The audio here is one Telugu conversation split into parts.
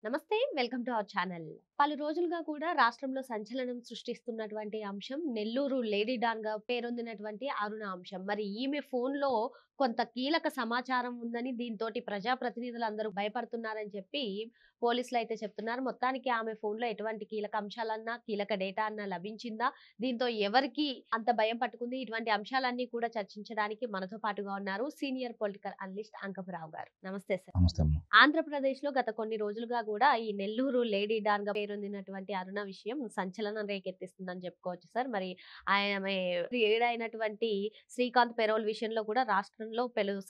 నమస్తే వెల్కమ్ టు అవర్ ఛానల్. పలు రోజులుగా కూడా రాష్ట్రంలో సంచలనం సృష్టిస్తున్నటువంటి అంశం నెల్లూరు లేడీ డాన్ గా పేరొందినటువంటి అరుణ అంశం. మరి ఈమె ఫోన్ లో కొంత కీలక సమాచారం ఉందని దీంతో ప్రజాప్రతినిధులందరూ భయపడుతున్నారని చెప్పి పోలీసులు అయితే చెప్తున్నారు. మొత్తానికి ఆమె ఫోన్ లో ఎటువంటి కీలక అంశాలన్నా కీలక డేటా అన్నా లభించిందా, దీంతో ఎవరికి అంత భయం పట్టుకుంది, ఇటువంటి అంశాలన్నీ కూడా చర్చించడానికి మనతో పాటుగా ఉన్నారు సీనియర్ పొలిటికల్ అనలిస్ట్ అంకపురావు గారు. నమస్తే సార్. ఆంధ్రప్రదేశ్ లో గత కొన్ని రోజులుగా కూడా ఈ నెల్లూరు లేడీ డాన్ గా పేరొందినటువంటి అరుణ విషయం సంచలనం రేకెత్తిస్తుందని చెప్పుకోవచ్చు సార్. మరి ఆమె ఏడైనటువంటి శ్రీకాంత్ పెరోల్ విషయంలో కూడా రాష్ట్రంలో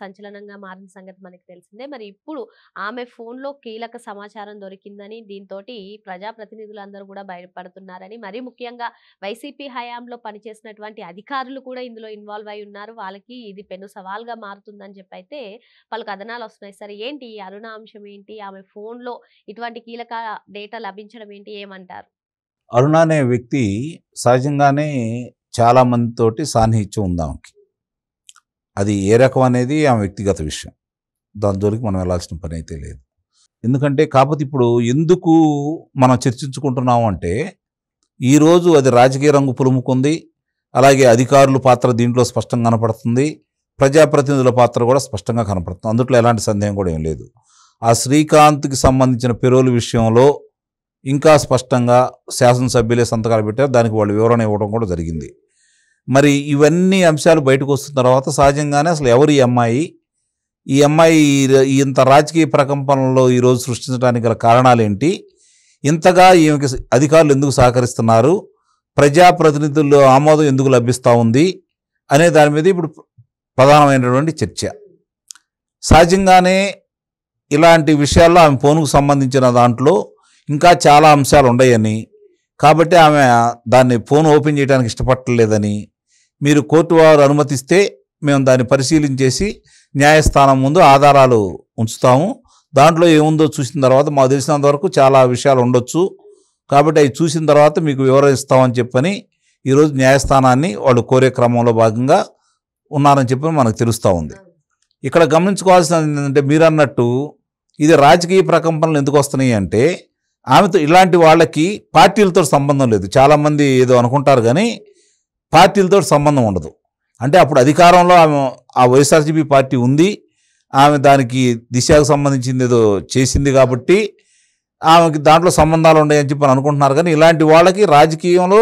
సంచలనంగా మారిన సంగతి మనకి తెలిసిందే. మరి ఇప్పుడు ఆమె ఫోన్ లో కీలక సమాచారం దొరికిందని దీంతో ప్రజాప్రతినిధులందరూ కూడా భయపడుతున్నారని, మరి ముఖ్యంగా వైసీపీ హయాంలో పనిచేసినటువంటి అధికారులు కూడా ఇందులో ఇన్వాల్వ్ అయి ఉన్నారు. వాళ్ళకి ఇది పెను సవాల్గా మారుతుందని చెప్పి అయితే పలు కథనాలు వస్తున్నాయి సార్. ఏంటి ఈ అరుణ అంశం ఏంటి, ఆమె ఫోన్ లో ఇటువంటి కీలక డేటా లభించడం ఏంటి, ఏమంటారు? అరుణ అనే వ్యక్తి సహజంగానే చాలా మందితోటి సాన్నిహిత్యం ఉంది ఆమెకి. అది ఏ రకం అనేది ఆమె వ్యక్తిగత విషయం, దాని జోలికి మనం వెళ్ళాల్సిన పని అయితే లేదు. ఎందుకంటే కాకపోతే ఇప్పుడు ఎందుకు మనం చర్చించుకుంటున్నాము అంటే, ఈరోజు అది రాజకీయ రంగు పులుముకుంది, అలాగే అధికారుల పాత్ర దీంట్లో స్పష్టంగా కనపడుతుంది, ప్రజాప్రతినిధుల పాత్ర కూడా స్పష్టంగా కనపడుతుంది. అందులో ఎలాంటి సందేహం కూడా ఏం లేదు. ఆ శ్రీకాంత్కి సంబంధించిన పెరోల్ విషయంలో ఇంకా స్పష్టంగా శాసనసభ్యులే సంతకాలు పెట్టారు, దానికి వాళ్ళు వివరణ ఇవ్వడం కూడా జరిగింది. మరి ఇవన్నీ అంశాలు బయటకు వస్తున్న తర్వాత సహజంగానే అసలు ఎవరు ఈ అమ్మాయి ఇంత రాజకీయ ప్రకంపనలో ఈరోజు సృష్టించడానికి గల కారణాలు ఏంటి, ఇంతగా ఈమెకి అధికారులు ఎందుకు సహకరిస్తున్నారు, ప్రజాప్రతినిధుల్లో ఆమోదం ఎందుకు లభిస్తూ ఉంది అనే దాని మీద ఇప్పుడు ప్రధానమైనటువంటి చర్చ. సహజంగానే ఇలాంటి విషయాల్లో ఆమె ఫోన్కు సంబంధించిన దాంట్లో ఇంకా చాలా అంశాలు ఉన్నాయని, కాబట్టి ఆమె దాన్ని ఫోన్ ఓపెన్ చేయడానికి ఇష్టపడలేదని, మీరు కోర్టు వారు అనుమతిస్తే మేము దాన్ని పరిశీలించేసి న్యాయస్థానం ముందు ఆధారాలు ఉంచుతాము, దాంట్లో ఏముందో చూసిన తర్వాత మాకు తెలిసినంత వరకు చాలా విషయాలు ఉండొచ్చు, కాబట్టి అవి చూసిన తర్వాత మీకు వివరిస్తామని చెప్పని ఈరోజు న్యాయస్థానాన్ని వాళ్ళు కోరే క్రమంలో భాగంగా ఉన్నారని చెప్పి మనకు తెలుస్తూ ఉంది. ఇక్కడ గమనించుకోవాల్సినది ఏంటంటే, మీరు అన్నట్టు ఇది రాజకీయ ప్రకంపనలు ఎందుకు వస్తున్నాయి అంటే, ఆమెతో ఇలాంటి వాళ్ళకి పార్టీలతో సంబంధం లేదు. చాలామంది ఏదో అనుకుంటారు కానీ పార్టీలతో సంబంధం ఉండదు. అంటే అప్పుడు అధికారంలో ఆమె ఆ వైఎస్ఆర్సీపీ పార్టీ ఉంది, ఆమె దానికి దిశకు సంబంధించింది ఏదో చేసింది కాబట్టి ఆమెకి దాంట్లో సంబంధాలు ఉన్నాయని చెప్పి అనుకుంటున్నారు. కానీ ఇలాంటి వాళ్ళకి రాజకీయంలో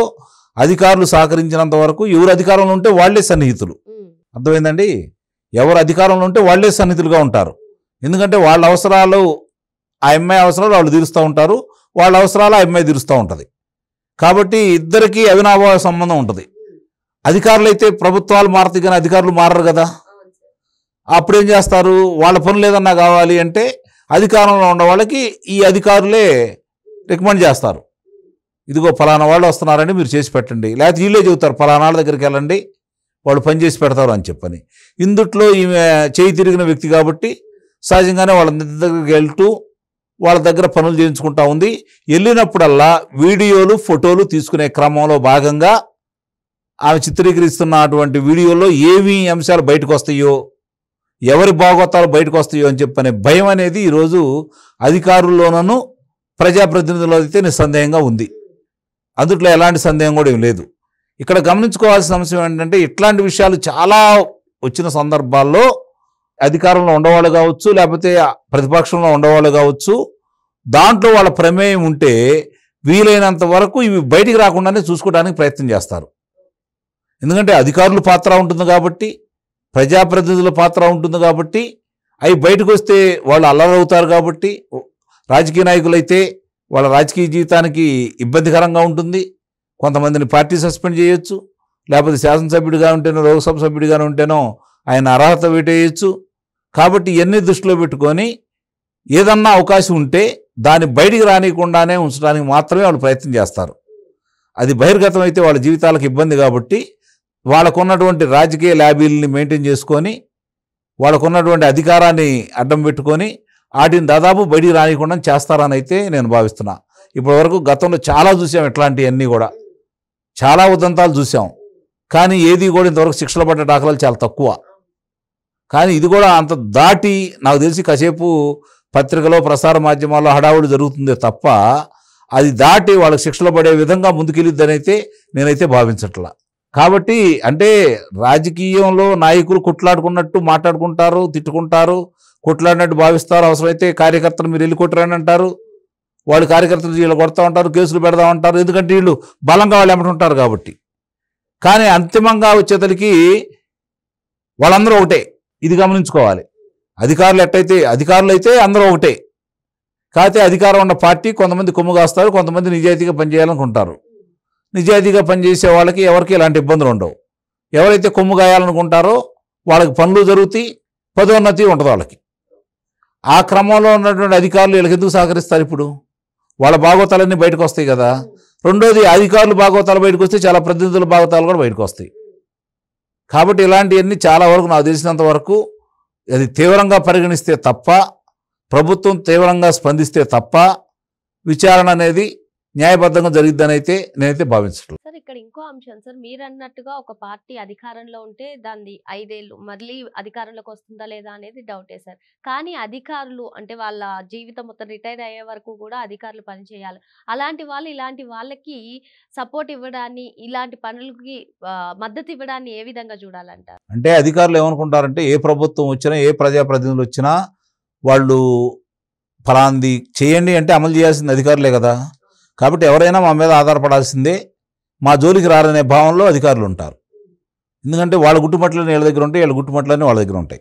అధికారులు సహకరించినంత వరకు ఎవరు అధికారంలో ఉంటే వాళ్లే సన్నిహితులు. అర్థమైందండి? ఎవరు అధికారంలో ఉంటే వాళ్లే సన్నిహితులుగా ఉంటారు. ఎందుకంటే వాళ్ళ అవసరాలు ఆ అమ్మాయి అవసరాలు వాళ్ళు తీరుస్తూ ఉంటారు, వాళ్ళ అవసరాలు ఆ అమ్మాయి తీరుస్తూ ఉంటుంది. కాబట్టి ఇద్దరికీ అవినాభావ సంబంధం ఉంటుంది. అధికారులు అయితే ప్రభుత్వాలు మారుతాయి కానీ అధికారులు మారరు కదా. అప్పుడేం చేస్తారు, వాళ్ళ పనులు ఏదన్నా కావాలి అంటే అధికారంలో ఉన్న వాళ్ళకి ఈ అధికారులే రికమెండ్ చేస్తారు, ఇదిగో ఫలానా వాళ్ళు వస్తున్నారని మీరు చేసి పెట్టండి, లేకపోతే వీళ్ళే చెబుతారు ఫలానా వాళ్ళ దగ్గరికి వెళ్ళండి వాళ్ళు పని చేసి పెడతారు అని చెప్పని. ఇందుట్లో ఈమె చేయి తిరిగిన వ్యక్తి కాబట్టి సహజంగానే వాళ్ళ దగ్గరికి వెళ్తూ వాళ్ళ దగ్గర పనులు చేయించుకుంటా ఉంది. వెళ్ళినప్పుడల్లా వీడియోలు ఫోటోలు తీసుకునే క్రమంలో భాగంగా ఆమె చిత్రీకరిస్తున్నటువంటి వీడియోలో ఏమి అంశాలు బయటకు వస్తాయో, ఎవరి భాగోతాలు బయటకు వస్తాయో అని చెప్పనే భయం అనేది ఈరోజు అధికారుల్లోనూ ప్రజాప్రతినిధుల్లో అయితే నిస్సందేహంగా ఉంది. అందుట్లో ఎలాంటి సందేహం కూడా ఏం లేదు. ఇక్కడ గమనించుకోవాల్సిన అంశం ఏంటంటే, ఇట్లాంటి విషయాలు చాలా వచ్చిన సందర్భాల్లో అధికారంలో ఉండేవాళ్ళు కావచ్చు, లేకపోతే ప్రతిపక్షంలో ఉండేవాళ్ళు కావచ్చు, దాంట్లో వాళ్ళ ప్రమేయం ఉంటే వీలైనంత వరకు ఇవి బయటికి రాకుండానే చూసుకోవడానికి ప్రయత్నం చేస్తారు. ఎందుకంటే అధికారుల పాత్ర ఉంటుంది కాబట్టి, ప్రజాప్రతినిధుల పాత్ర ఉంటుంది కాబట్టి, అవి బయటకు వస్తే వాళ్ళు అల్లరవుతారు కాబట్టి, రాజకీయ నాయకులైతే వాళ్ళ రాజకీయ జీవితానికి ఇబ్బందికరంగా ఉంటుంది. కొంతమందిని పార్టీ సస్పెండ్ చేయొచ్చు, లేకపోతే శాసనసభ్యుడిగా ఉంటేనో లోక్సభ సభ్యుడిగానే ఉంటేనో ఆయన అర్హత పెట్టేయచ్చు. కాబట్టి ఇవన్నీ దృష్టిలో పెట్టుకొని ఏదన్నా అవకాశం ఉంటే దాన్ని బయటికి రానియకుండానే ఉంచడానికి మాత్రమే వాళ్ళు ప్రయత్నం చేస్తారు. అది బహిర్గతం అయితే వాళ్ళ జీవితాలకు ఇబ్బంది కాబట్టి వాళ్ళకున్నటువంటి రాజకీయ ల్యాబీల్ని మెయింటైన్ చేసుకొని, వాళ్ళకున్నటువంటి అధికారాన్ని అడ్డం పెట్టుకొని వాటిని దాదాపు బయటికి రానియకుండా చేస్తారని అయితే నేను భావిస్తున్నా. ఇప్పటి వరకు గతంలో చాలా చూసాం, ఇట్లాంటివన్నీ కూడా చాలా ఉదంతాలు చూసాం. కానీ ఏది కూడా ఇంతవరకు శిక్షలు పడ్డ దాఖలాలు చాలా తక్కువ. కానీ ఇది కూడా అంత దాటి నాకు తెలిసి కాసేపు పత్రికలో ప్రసార మాధ్యమాల్లో హడావుడి జరుగుతుందే తప్ప అది దాటి వాళ్ళకి శిక్షలు పడే విధంగా ముందుకెళ్ళిద్దని అయితే నేనైతే భావించట్లా. కాబట్టి అంటే రాజకీయంలో నాయకులు కొట్లాడుకున్నట్టు మాట్లాడుకుంటారు, తిట్టుకుంటారు, కొట్లాడినట్టు భావిస్తారు. అవసరమైతే కార్యకర్తలు మీరు వెళ్ళి కొట్టరని అంటారు, వాళ్ళు కార్యకర్తలు వీళ్ళు కొడతా ఉంటారు, కేసులు పెడతా ఉంటారు. ఎందుకంటే వీళ్ళు బలంగా వాళ్ళు ఎమ్మటుంటారు కాబట్టి. కానీ అంతిమంగా వచ్చేతలకి వాళ్ళందరూ ఒకటే, ఇది గమనించుకోవాలి. అధికారులు అయితే అందరూ ఒకటే. కాకపోతే అధికారం ఉన్న పార్టీ కొంతమంది కొమ్ము కాస్తారు, కొంతమంది నిజాయితీగా పనిచేయాలనుకుంటారు. నిజాయితీగా పనిచేసే వాళ్ళకి ఎవరికి ఇలాంటి ఇబ్బందులు ఉండవు. ఎవరైతే కొమ్ము కాయాలనుకుంటారో వాళ్ళకి పనులు జరుగుతాయి, పదోన్నతి ఉంటుంది వాళ్ళకి. ఆ క్రమంలో ఉన్నటువంటి అధికారులు వీళ్ళకి ఎందుకు సహకరిస్తారు? ఇప్పుడు వాళ్ళ భాగవతాలన్నీ బయటకు వస్తాయి కదా. రెండోది, అధికారులు భాగవతాలు బయటకు వస్తే చాలా ప్రతినిధుల భాగవతాలు కూడా బయటకు వస్తాయి. కాబట్టి ఇలాంటివన్నీ చాలా వరకు నాకు తెలిసినంత వరకు అది తీవ్రంగా పరిగణిస్తే తప్ప, ప్రభుత్వం తీవ్రంగా స్పందిస్తే తప్ప విచారణ అనేది న్యాయబద్ధంగా జరిగిద్దని అయితే నేనైతే భావించట్లేదు. సార్ ఇక్కడ ఇంకో అంశం సార్, మీరు అన్నట్టుగా ఒక పార్టీ అధికారంలో ఉంటే దాన్ని 5 ఏళ్ళు మళ్ళీ అధికారంలోకి వస్తుందా లేదా అనేది డౌటే సార్. కానీ అధికారులు అంటే వాళ్ళ జీవితం మొత్తం రిటైర్ అయ్యే వరకు కూడా అధికారులు పనిచేయాలి. అలాంటి వాళ్ళు ఇలాంటి వాళ్ళకి సపోర్ట్ ఇవ్వడాన్ని, ఇలాంటి పనులకి మద్దతు ఇవ్వడాన్ని ఏ విధంగా చూడాలంటారు? అంటే అధికారులు ఏమనుకుంటారంటే ఏ ప్రభుత్వం వచ్చినా, ఏ ప్రజాప్రతినిధులు వచ్చినా వాళ్ళు ఫలాంది చేయండి అంటే అమలు చేయాల్సింది అధికారులే కదా. కాబట్టి ఎవరైనా మా మీద ఆధారపడాల్సిందే, మా జోలికి రారనే భావంలో అధికారులు ఉంటారు. ఎందుకంటే వాళ్ళ గుట్టుమట్లన్నీ వీళ్ళ దగ్గర ఉంటాయి, వీళ్ళ గుట్టుమట్లన్నీ వాళ్ళ దగ్గర ఉంటాయి.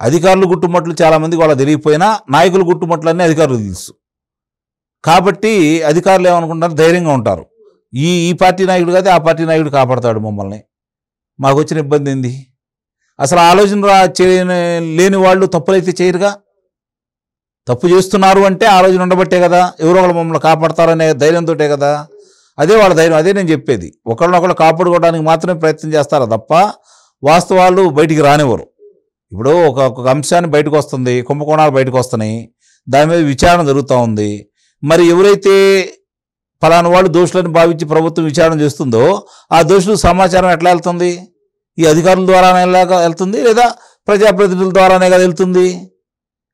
అధికారులు గుట్టుమట్లు చాలామందికి వాళ్ళకి తెలియకపోయినా నాయకులు గుట్టుమట్లన్నీ అధికారులు తెలుసు. కాబట్టి అధికారులు ఏమనుకుంటారు, ధైర్యంగా ఉంటారు. ఈ పార్టీ నాయకుడు కాదు, ఆ పార్టీ నాయకుడు కాపాడతాడు మమ్మల్ని, మాకు వచ్చిన ఇబ్బంది ఏంది? అసలు ఆలోచన లేని వాళ్ళు తప్పులైతే చేయరుగా. తప్పు చేస్తున్నారు అంటే ఆలోచన ఉండబట్టే కదా, ఎవరో ఒకళ్ళు మమ్మల్ని కాపాడతారనే ధైర్యంతో కదా. అదే వాళ్ళ ధైర్యం. అదే నేను చెప్పేది, ఒకళ్ళనొకళ్ళు కాపాడుకోవడానికి మాత్రమే ప్రయత్నం చేస్తారా తప్ప వాస్తవాలు బయటికి రానివ్వరు. ఇప్పుడు ఒక అంశాన్ని బయటకు వస్తుంది, కుంభకోణాలు బయటకు వస్తున్నాయి, దాని మీద విచారణ జరుగుతూ ఉంది. మరి ఎవరైతే ఫలానా వాళ్ళు దోషులని భావించి ప్రభుత్వం విచారణ చేస్తుందో ఆ దోషులకు సమాచారం ఎట్లా వెళ్తుంది? ఈ అధికారుల ద్వారానే వెళ్తుంది, లేదా ప్రజాప్రతినిధుల ద్వారానే కదా వెళ్తుంది.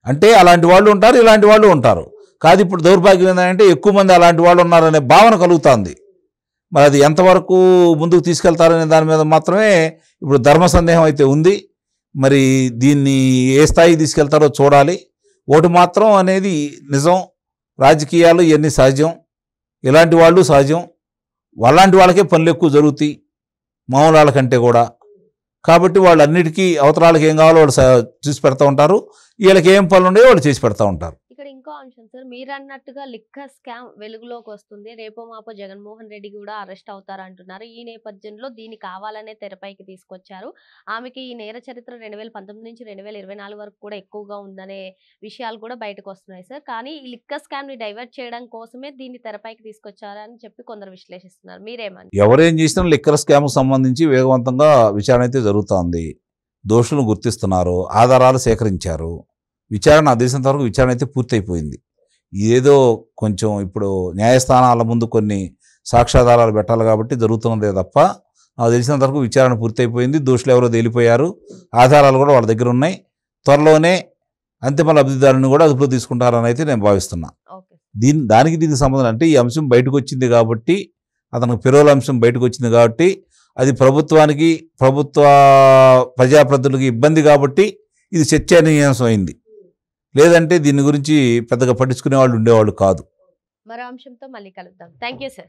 అంటే అలాంటి వాళ్ళు ఉంటారు, ఇలాంటి వాళ్ళు ఉంటారు. కాదు ఇప్పుడు దౌర్భాగ్యం ఏంటంటే ఎక్కువ మంది అలాంటి వాళ్ళు ఉన్నారనే భావన కలుగుతుంది. మరి అది ఎంతవరకు ముందుకు తీసుకెళ్తారనే దాని మీద మాత్రమే ఇప్పుడు ధర్మ సందేహం అయితే ఉంది. మరి దీన్ని ఏ స్థాయికి తీసుకెళ్తారో చూడాలి. ఓటు మాత్రం అనేది నిజం, రాజకీయాలు ఇవన్నీ సహజం, ఇలాంటి వాళ్ళు సహజం. వాళ్ళంటి వాళ్ళకే పనులు ఎక్కువ జరుగుతాయి మామూలు వాళ్ళకంటే కూడా. కాబట్టి వాళ్ళు అన్నిటికీ అవతరాలకు ఏం కావాలో వాళ్ళు చూసి పెడతా ఉంటారు, వీళ్ళకి ఏం పనులు ఉన్నాయో వాళ్ళు చేసి పెడతా ఉంటారు. ఇక్కడ ఇంకో అంశం సార్, మీరు అన్నట్టుగా లిక్కర్ స్కామ్ వెలుగులోకి వస్తుంది, రేపో మాపో జగన్మోహన్ రెడ్డి కూడా అరెస్ట్ అవుతారు అంటున్నారు. ఈ నేపథ్యంలో దీన్ని కావాలనే తెరపైకి తీసుకొచ్చారు. ఆమెకి ఈ నేర చరిత్ర 2019 నుంచి 2024 వరకు కూడా ఎక్కువగా ఉందనే విషయాలు కూడా బయటకు వస్తున్నాయి సార్. కానీ ఈ లిక్కర్ స్కామ్ ని డైవర్ట్ చేయడం కోసమే దీన్ని తెరపైకి తీసుకొచ్చారని చెప్పి కొందరు విశ్లేషిస్తున్నారు. మీరేమంటారు? ఎవరేం చేసినా లిక్కర్ స్కామ్ సంబంధించి వేగవంతంగా విచారణ అయితే జరుగుతోంది. దోషులను గుర్తిస్తున్నారు, ఆధారాలు సేకరించారు. విచారణ దేశంత వరకు విచారణ అయితే పూర్తయిపోయింది. ఏదో కొంచెం ఇప్పుడు న్యాయస్థానాల ముందు కొన్ని సాక్ష్యాధారాలు పెట్టాలి కాబట్టి జరుగుతున్నదే తప్ప నాకు తెలిసినంత వరకు విచారణ పూర్తయిపోయింది. దోషులు ఎవరో తేలిపోయారు, ఆధారాలు కూడా వాళ్ళ దగ్గర ఉన్నాయి. త్వరలోనే అంతిమ లబ్ధిదారుని కూడా అదుపులో తీసుకుంటారని అయితే నేను భావిస్తున్నా. దీనికి సంబంధం అంటే ఈ అంశం బయటకు వచ్చింది కాబట్టి, అతనికి పెరోల్ అంశం బయటకు వచ్చింది కాబట్టి, అది ప్రభుత్వానికి ప్రజాప్రతినిధులకి ఇబ్బంది కాబట్టి ఇది చర్చనీయాంశం అయింది. లేదంటే దీని గురించి పెద్దగా పట్టించుకునే వాళ్ళు ఉండేవాళ్ళు కాదు. మరో అంశంతో మళ్ళీ కలుద్దాం. Thank you sir.